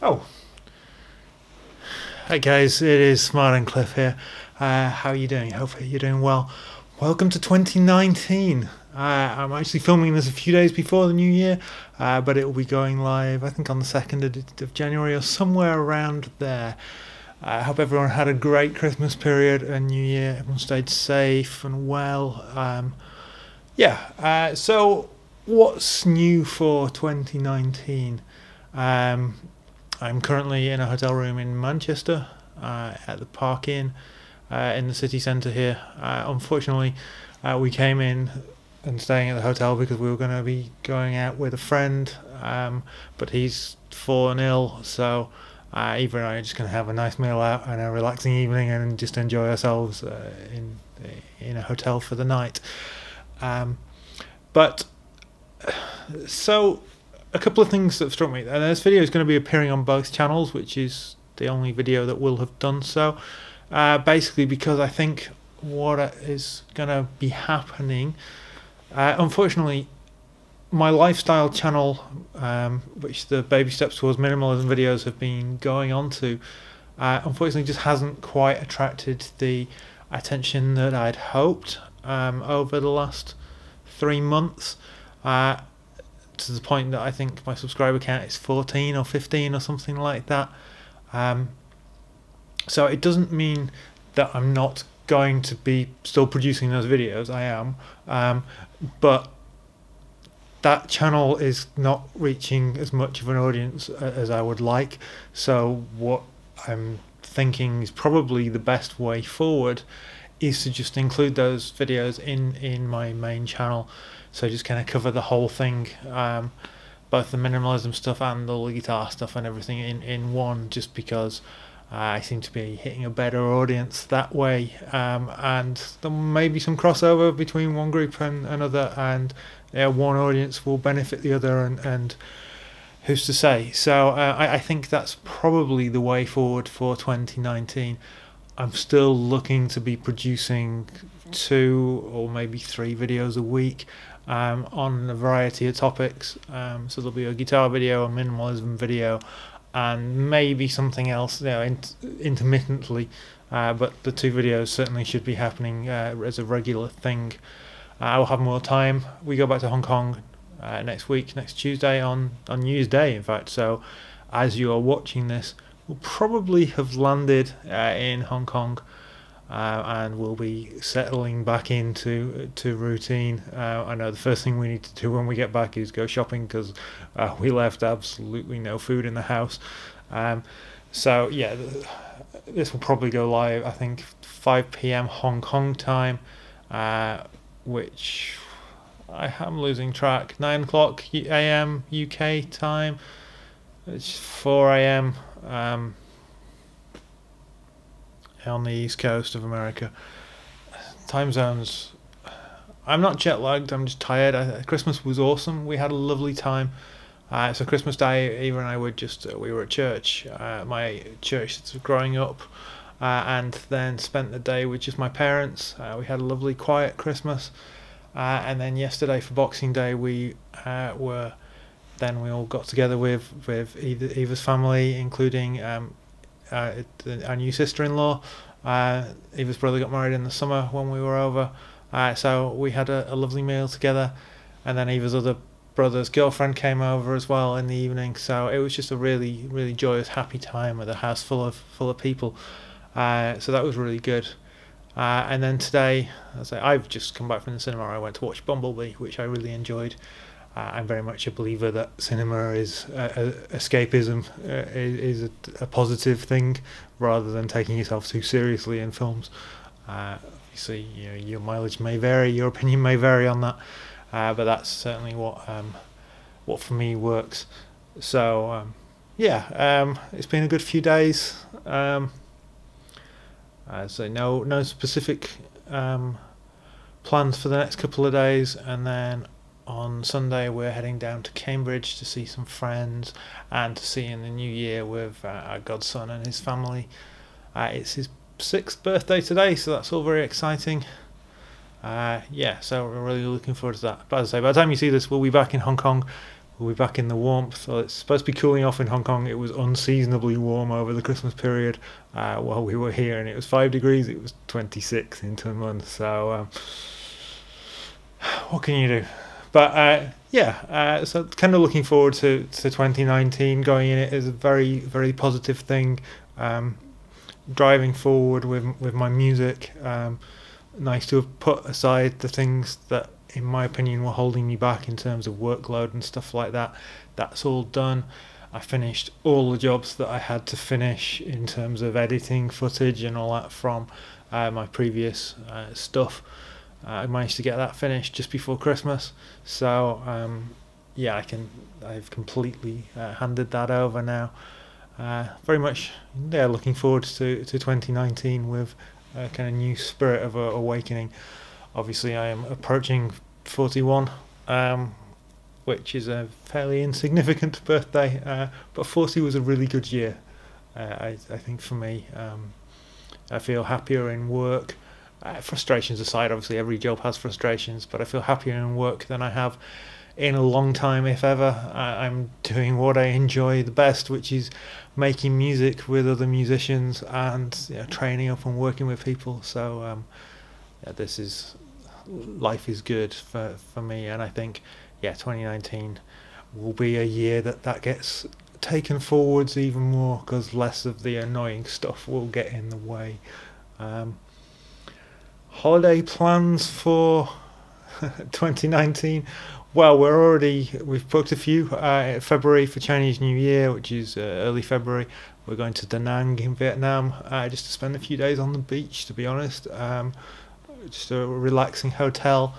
Oh, hi guys, it is Martin Cliff here. How are you doing? Hopefully you're doing well. Welcome to 2019. I'm actually filming this a few days before the new year, but it will be going live, I think, on the 2nd of January or somewhere around there. I hope everyone had a great Christmas period and New Year. Everyone stayed safe and well. So what's new for 2019? I'm currently in a hotel room in Manchester at the Park Inn in the city centre here. Unfortunately, we came in and staying at the hotel because we were going to be going out with a friend, but he's fallen ill, so Eva and I are just going to have a nice meal out and a relaxing evening and just enjoy ourselves in a hotel for the night. So a couple of things that struck me. This video is going to be appearing on both channels, which is the only video that will have done so. Basically because I think what is going to be happening, unfortunately, my lifestyle channel, which the Baby Steps Towards Minimalism videos have been going on to, unfortunately just hasn't quite attracted the attention that I'd hoped over the last 3 months. To the point that I think my subscriber count is 14 or 15 or something like that. So it doesn't mean that I'm not going to be still producing those videos. I am, but that channel is not reaching as much of an audience as I would like. So what I'm thinking is probably the best way forward is to just include those videos in my main channel. So just kind of cover the whole thing, both the minimalism stuff and the guitar stuff and everything in one, just because I seem to be hitting a better audience that way, and there may be some crossover between one group and another, and one audience will benefit the other, and who's to say. So I think that's probably the way forward for 2019. I'm still looking to be producing 2 or maybe 3 videos a week on a variety of topics. So there'll be a guitar video, a minimalism video, and maybe something else, intermittently. But the 2 videos certainly should be happening as a regular thing. I'll have more time. We go back to Hong Kong next week, next Tuesday, on New Year's Day, in fact. So as you are watching this, we'll probably have landed in Hong Kong, and we'll be settling back into routine. I know the first thing we need to do when we get back is go shopping, because we left absolutely no food in the house. So yeah, this will probably go live, I think, 5 PM Hong Kong time, which I am losing track. 9 o'clock AM UK time. It's 4 AM on the east coast of America. Time zones. I'm not jet lagged, I'm just tired. Christmas was awesome. We had a lovely time. So Christmas Day, Eva and I we were at church, my church growing up, and then spent the day with just my parents. We had a lovely quiet Christmas, and then yesterday for Boxing Day we all got together with Eva's family, including our new sister-in-law. Eva's brother got married in the summer when we were over, so we had a lovely meal together, and then Eva's other brother's girlfriend came over as well in the evening. So it was just a really, really joyous, happy time with a house full of people. So that was really good. And then today, I've just come back from the cinema. I went to watch Bumblebee, which I really enjoyed. I'm very much a believer that cinema is escapism, is a positive thing, rather than taking yourself too seriously in films. Obviously, your mileage may vary, your opinion may vary on that, but that's certainly what for me works. So it's been a good few days. So no specific plans for the next couple of days, and then on Sunday we're heading down to Cambridge to see some friends and to see in the new year with our godson and his family. It's his 6th birthday today, so that's all very exciting. So we're really looking forward to that. But as I say, by the time you see this, we'll be back in Hong Kong. we'll be back in the warmth. So it's supposed to be cooling off in Hong Kong. It was unseasonably warm over the Christmas period while we were here, and it was 5 degrees. It was 26 in 2 months. So what can you do? But so kind of looking forward to 2019. Going in it is a very, very positive thing. Driving forward with my music. Nice to have put aside the things that, in my opinion, were holding me back in terms of workload and stuff like that. That's all done. I finished all the jobs that I had to finish in terms of editing footage and all that from my previous stuff. I managed to get that finished just before Christmas, so I've completely handed that over now. Very much looking forward to 2019 with a kind of new spirit of awakening. Obviously I am approaching 41, which is a fairly insignificant birthday, but 40 was a really good year. I think for me, I feel happier in work. Frustrations aside, obviously every job has frustrations, but I feel happier in work than I have in a long time, if ever. I'm doing what I enjoy the best, which is making music with other musicians and training up and working with people. So life is good for me, and I think 2019 will be a year that gets taken forwards even more, because less of the annoying stuff will get in the way. Holiday plans for 2019. Well, we've booked a few. February for Chinese New Year, which is early February. We're going to Da Nang in Vietnam, just to spend a few days on the beach, to be honest. Just a relaxing hotel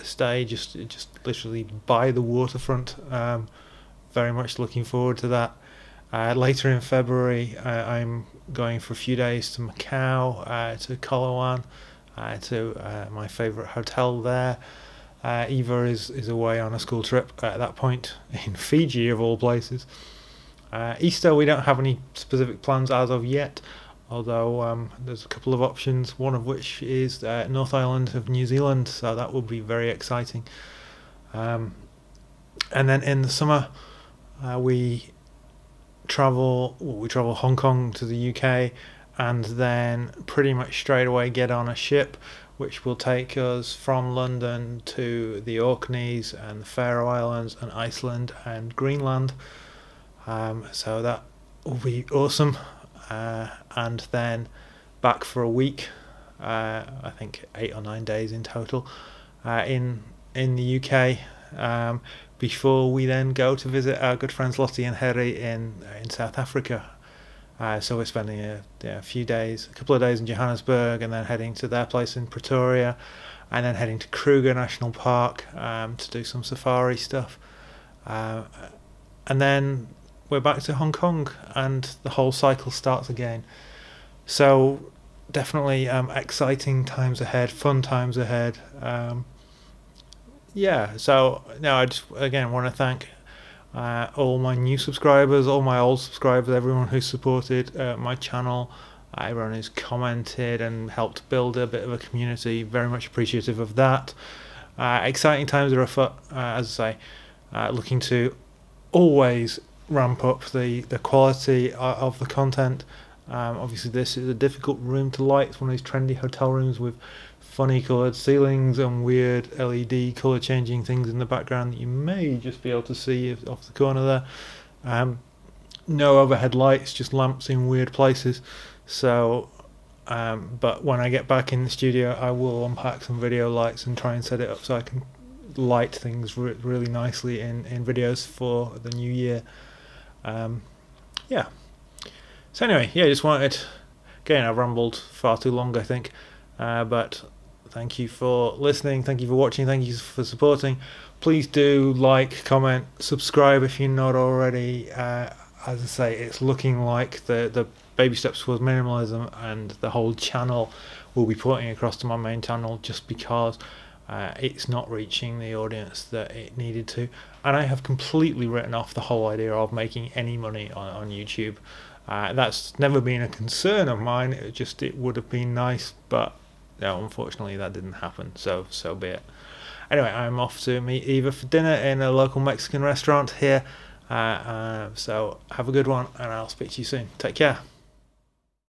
stay, just literally by the waterfront. Very much looking forward to that. Later in February, I'm going for a few days to Macau, to Koh Luan, to my favourite hotel there. Eva is away on a school trip at that point in Fiji, of all places. Easter, we don't have any specific plans as of yet, although there's a couple of options, one of which is North Island of New Zealand, so that will be very exciting. And then in the summer, we travel Hong Kong to the UK, and then pretty much straight away get on a ship which will take us from London to the Orkneys and the Faroe Islands and Iceland and Greenland. So that will be awesome. And then back for a week, I think 8 or 9 days in total, in the UK, before we then go to visit our good friends Lottie and Harry in South Africa. So we're spending a couple of days in Johannesburg, and then heading to their place in Pretoria, and then heading to Kruger National Park to do some safari stuff. And then we're back to Hong Kong, and the whole cycle starts again. So definitely exciting times ahead, fun times ahead. So now I just again want to thank all my new subscribers, all my old subscribers, everyone who supported my channel, everyone who's commented and helped build a bit of a community. Very much appreciative of that. Exciting times are afoot, as I say, looking to always ramp up the quality of the content. Obviously this is a difficult room to light. It's one of these trendy hotel rooms with funny coloured ceilings and weird LED colour changing things in the background that you may just be able to see off the corner there. No overhead lights, just lamps in weird places. So but when I get back in the studio, I will unpack some video lights and try and set it up so I can light things really nicely in videos for the new year. So anyway, just wanted, again, I rambled far too long I think, but thank you for listening, thank you for watching, thank you for supporting. Please do like, comment, subscribe if you're not already. As I say, it's looking like the baby steps towards minimalism, and the whole channel will be porting across to my main channel just because it's not reaching the audience that it needed to. And I have completely written off the whole idea of making any money on YouTube. That's never been a concern of mine. It would have been nice, but no, unfortunately that didn't happen, so be it. Anyway, I'm off to meet Eva for dinner in a local Mexican restaurant here. So have a good one, and I'll speak to you soon. Take care.